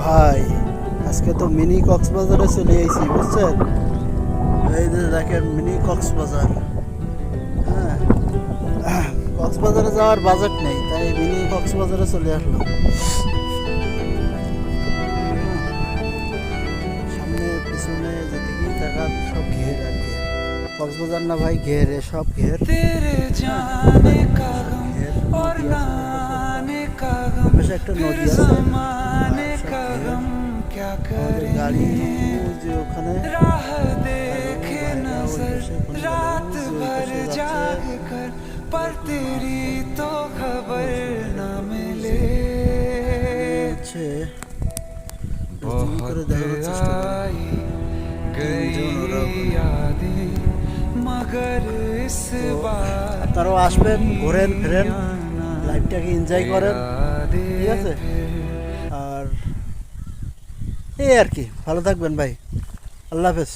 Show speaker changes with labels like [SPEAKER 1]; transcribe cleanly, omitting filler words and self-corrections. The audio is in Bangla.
[SPEAKER 1] ভাই আজকে তো মিনি কক্সবাজারে চলে আইছি বুঝছেন। এই যে দেখেন মিনি কক্সবাজার। হ্যাঁ, কক্সবাজারে যাওয়ার বাজেট নেই তাই মিনি কক্সবাজারে চলে আসলাম। সামনে পিছনে যেদিকে টাকা সব ঘের আর কি। কক্সবাজার না ভাই, ঘেরে সব ঘের। পাশে একটা নদী আছে, আমাদের গাড়ি যে ওখানে করে দেখানোর চেষ্টা আপনারাও আসবেন, ঘোরেন ফেরেন, লাইফটাকে এনজয় করেন, ঠিক আছে। আর এই আর কি, ভালো থাকবেন ভাই, আল্লাহ হাফেজ।